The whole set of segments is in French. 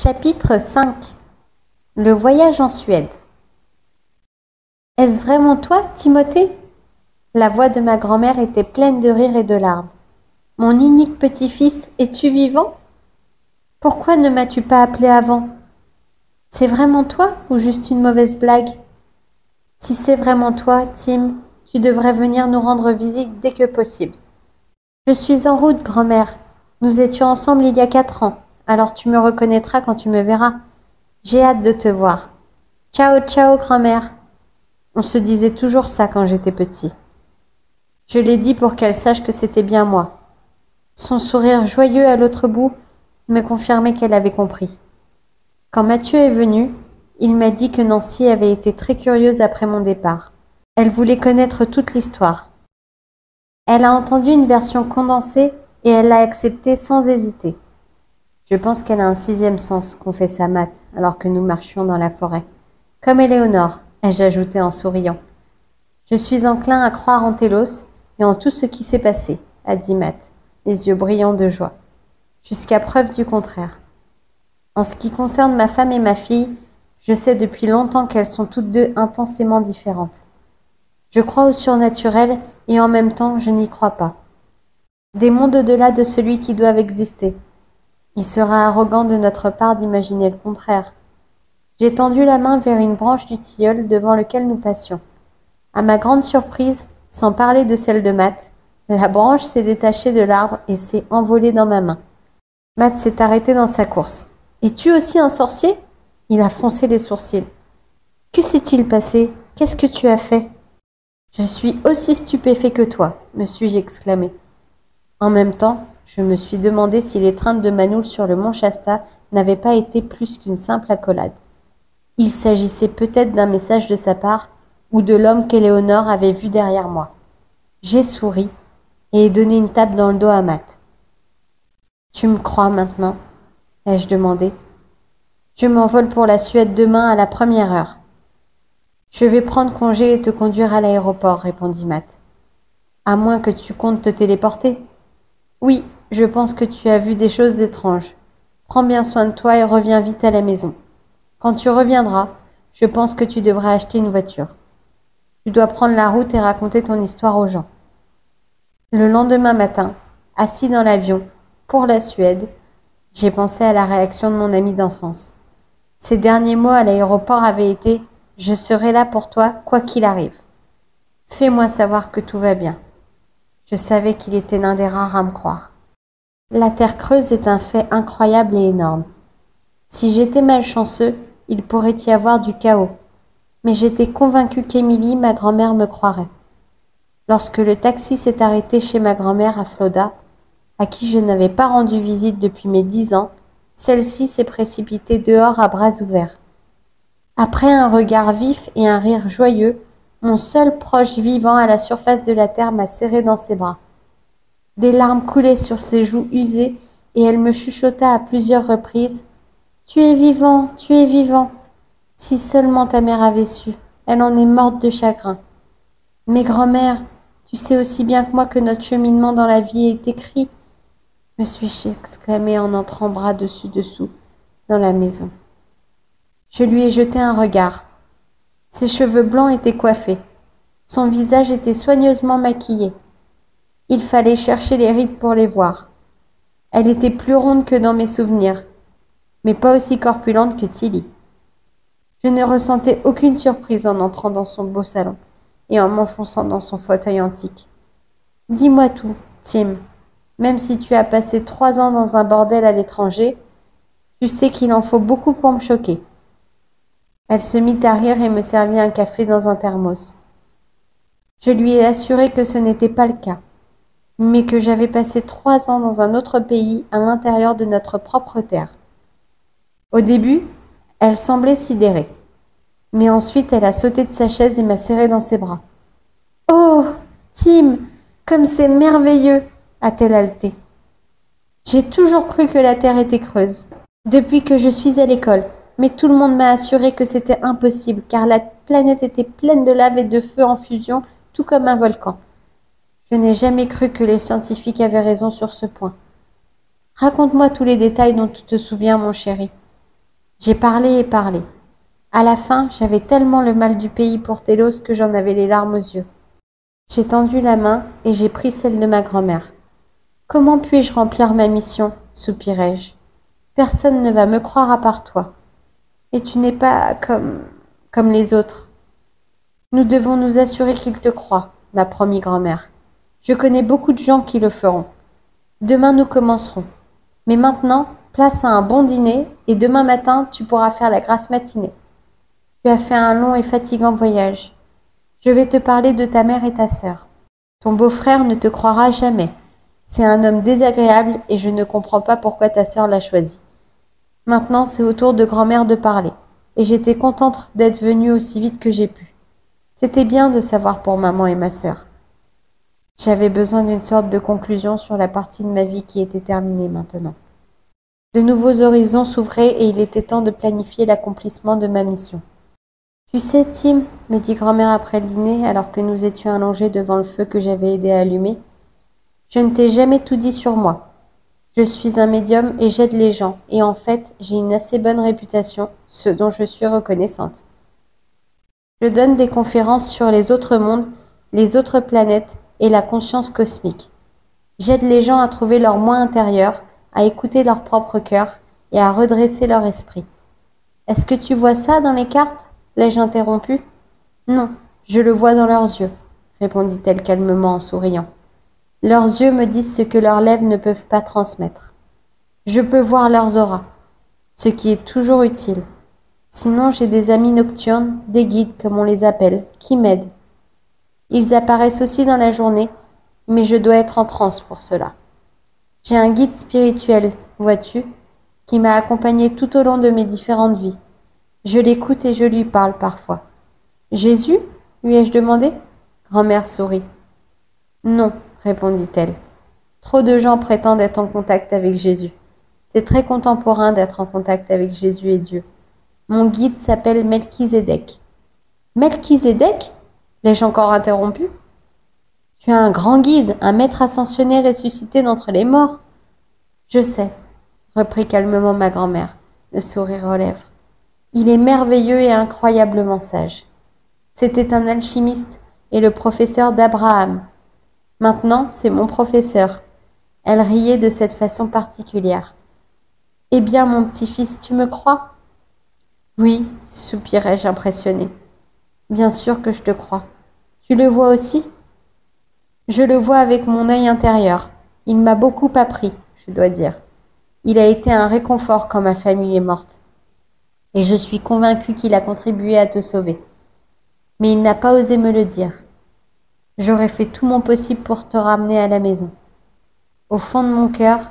Chapitre 5. Le voyage en Suède. Est-ce vraiment toi, Timothée? La voix de ma grand-mère était pleine de rire et de larmes. Mon unique petit-fils, es-tu vivant? Pourquoi ne m'as-tu pas appelé avant? C'est vraiment toi ou juste une mauvaise blague? Si c'est vraiment toi, Tim, tu devrais venir nous rendre visite dès que possible. Je suis en route, grand-mère. Nous étions ensemble il y a 4 ans, alors tu me reconnaîtras quand tu me verras. J'ai hâte de te voir. Ciao, ciao, grand-mère. On se disait toujours ça quand j'étais petit. Je l'ai dit pour qu'elle sache que c'était bien moi. Son sourire joyeux à l'autre bout me confirmait qu'elle avait compris. Quand Mathieu est venu, il m'a dit que Nancy avait été très curieuse après mon départ. Elle voulait connaître toute l'histoire. Elle a entendu une version condensée et elle l'a acceptée sans hésiter. Je pense qu'elle a un 6e sens, confessa Matt, alors que nous marchions dans la forêt. Comme Éléonore, ai-je ajouté en souriant. Je suis enclin à croire en Télos et en tout ce qui s'est passé, a dit Matt, les yeux brillants de joie. Jusqu'à preuve du contraire. En ce qui concerne ma femme et ma fille, je sais depuis longtemps qu'elles sont toutes deux intensément différentes. Je crois au surnaturel et en même temps je n'y crois pas. Des mondes au-delà de celui qui doivent exister. Il sera arrogant de notre part d'imaginer le contraire. J'ai tendu la main vers une branche du tilleul devant lequel nous passions. À ma grande surprise, sans parler de celle de Matt, la branche s'est détachée de l'arbre et s'est envolée dans ma main. Matt s'est arrêté dans sa course. « Es-tu aussi un sorcier ?» Il a froncé les sourcils. « Que s'est-il passé? Qu'est-ce que tu as fait ?»« Je suis aussi stupéfait que toi, me suis-je exclamé. En même temps, je me suis demandé si l'étreinte de Manoul sur le mont Shasta n'avait pas été plus qu'une simple accolade. Il s'agissait peut-être d'un message de sa part ou de l'homme qu'Éléonore avait vu derrière moi. J'ai souri et ai donné une tape dans le dos à Matt. « Tu me crois maintenant ?» ai-je demandé. « Je m'envole pour la Suède demain à la première heure. »« Je vais prendre congé et te conduire à l'aéroport, » répondit Matt. « À moins que tu comptes te téléporter. »« Oui, je pense que tu as vu des choses étranges. Prends bien soin de toi et reviens vite à la maison. Quand tu reviendras, je pense que tu devrais acheter une voiture. Tu dois prendre la route et raconter ton histoire aux gens. » Le lendemain matin, assis dans l'avion, pour la Suède, j'ai pensé à la réaction de mon ami d'enfance. Ses derniers mots à l'aéroport avaient été « Je serai là pour toi, quoi qu'il arrive. Fais-moi savoir que tout va bien. » Je savais qu'il était l'un des rares à me croire. La terre creuse est un fait incroyable et énorme. Si j'étais malchanceux, il pourrait y avoir du chaos. Mais j'étais convaincue qu'Émilie, ma grand-mère, me croirait. Lorsque le taxi s'est arrêté chez ma grand-mère à Floda, à qui je n'avais pas rendu visite depuis mes 10 ans, celle-ci s'est précipitée dehors à bras ouverts. Après un regard vif et un rire joyeux, mon seul proche vivant à la surface de la terre m'a serré dans ses bras. Des larmes coulaient sur ses joues usées et elle me chuchota à plusieurs reprises « Tu es vivant, tu es vivant !» Si seulement ta mère avait su, elle en est morte de chagrin. « Mais grand-mère, tu sais aussi bien que moi que notre cheminement dans la vie est écrit !» me suis-je exclamé en entrant bras dessus dessous dans la maison. Je lui ai jeté un regard. Ses cheveux blancs étaient coiffés. Son visage était soigneusement maquillé. Il fallait chercher les rides pour les voir. Elle était plus ronde que dans mes souvenirs, mais pas aussi corpulente que Tilly. Je ne ressentais aucune surprise en entrant dans son beau salon et en m'enfonçant dans son fauteuil antique. « Dis-moi tout, Tim. Même si tu as passé 3 ans dans un bordel à l'étranger, tu sais qu'il en faut beaucoup pour me choquer. » Elle se mit à rire et me servit un café dans un thermos. Je lui ai assuré que ce n'était pas le cas, mais que j'avais passé 3 ans dans un autre pays à l'intérieur de notre propre terre. Au début, elle semblait sidérée, mais ensuite elle a sauté de sa chaise et m'a serré dans ses bras. « Oh, Tim, comme c'est merveilleux !» a-t-elle haleté. J'ai toujours cru que la Terre était creuse, depuis que je suis à l'école, mais tout le monde m'a assuré que c'était impossible, car la planète était pleine de lave et de feu en fusion, tout comme un volcan. Je n'ai jamais cru que les scientifiques avaient raison sur ce point. Raconte-moi tous les détails dont tu te souviens, mon chéri. J'ai parlé et parlé. À la fin, j'avais tellement le mal du pays pour Télos que j'en avais les larmes aux yeux. J'ai tendu la main et j'ai pris celle de ma grand-mère. Comment puis-je remplir ma mission, soupirai-je. Personne ne va me croire à part toi. Et tu n'es pas comme les autres. Nous devons nous assurer qu'ils te croient, m'a promis grand-mère. Je connais beaucoup de gens qui le feront. Demain nous commencerons. Mais maintenant, place à un bon dîner et demain matin tu pourras faire la grasse matinée. Tu as fait un long et fatigant voyage. Je vais te parler de ta mère et ta sœur. Ton beau-frère ne te croira jamais. C'est un homme désagréable et je ne comprends pas pourquoi ta sœur l'a choisi. Maintenant, c'est au tour de grand-mère de parler, et j'étais contente d'être venue aussi vite que j'ai pu. C'était bien de savoir pour maman et ma sœur. J'avais besoin d'une sorte de conclusion sur la partie de ma vie qui était terminée maintenant. De nouveaux horizons s'ouvraient et il était temps de planifier l'accomplissement de ma mission. Tu sais, Tim, me dit grand-mère après le dîner, alors que nous étions allongés devant le feu que j'avais aidé à allumer, je ne t'ai jamais tout dit sur moi. Je suis un médium et j'aide les gens, et en fait, j'ai une assez bonne réputation, ce dont je suis reconnaissante. Je donne des conférences sur les autres mondes, les autres planètes et la conscience cosmique. J'aide les gens à trouver leur moi intérieur, à écouter leur propre cœur et à redresser leur esprit. Est-ce que tu vois ça dans les cartes ? L'ai-je interrompu ? Non, je le vois dans leurs yeux, répondit-elle calmement en souriant. Leurs yeux me disent ce que leurs lèvres ne peuvent pas transmettre. Je peux voir leurs auras, ce qui est toujours utile. Sinon, j'ai des amis nocturnes, des guides comme on les appelle, qui m'aident. Ils apparaissent aussi dans la journée, mais je dois être en transe pour cela. J'ai un guide spirituel, vois-tu, qui m'a accompagné tout au long de mes différentes vies. Je l'écoute et je lui parle parfois. Jésus ? lui ai-je demandé. Grand-mère sourit. Non, répondit-elle. Trop de gens prétendent être en contact avec Jésus. C'est très contemporain d'être en contact avec Jésus et Dieu. Mon guide s'appelle Melchizedek. Melchizedek ? L'ai-je encore interrompu ? Tu as un grand guide, un maître ascensionné ressuscité d'entre les morts. Je sais, reprit calmement ma grand-mère, le sourire aux lèvres. Il est merveilleux et incroyablement sage. C'était un alchimiste et le professeur d'Abraham. Maintenant, c'est mon professeur. Elle riait de cette façon particulière. Eh bien, mon petit-fils, tu me crois ? Oui, soupirai-je impressionné. Bien sûr que je te crois. Tu le vois aussi ? Je le vois avec mon œil intérieur. Il m'a beaucoup appris, je dois dire. Il a été un réconfort quand ma famille est morte. Et je suis convaincue qu'il a contribué à te sauver. Mais il n'a pas osé me le dire. J'aurais fait tout mon possible pour te ramener à la maison. Au fond de mon cœur,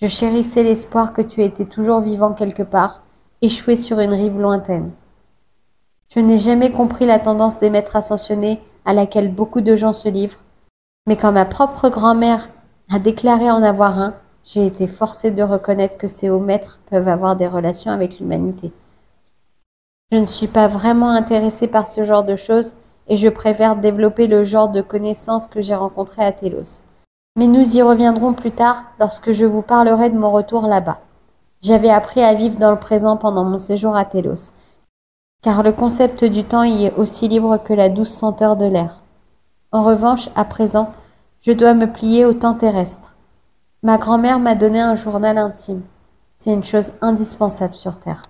je chérissais l'espoir que tu étais toujours vivant quelque part, échoué sur une rive lointaine. Je n'ai jamais compris la tendance des maîtres ascensionnés à laquelle beaucoup de gens se livrent, mais quand ma propre grand-mère a déclaré en avoir un, j'ai été forcée de reconnaître que ces hauts maîtres peuvent avoir des relations avec l'humanité. Je ne suis pas vraiment intéressée par ce genre de choses et je préfère développer le genre de connaissances que j'ai rencontrées à Télos. Mais nous y reviendrons plus tard lorsque je vous parlerai de mon retour là-bas. J'avais appris à vivre dans le présent pendant mon séjour à Télos, car le concept du temps y est aussi libre que la douce senteur de l'air. En revanche, à présent, je dois me plier au temps terrestre. Ma grand-mère m'a donné un journal intime. C'est une chose indispensable sur Terre.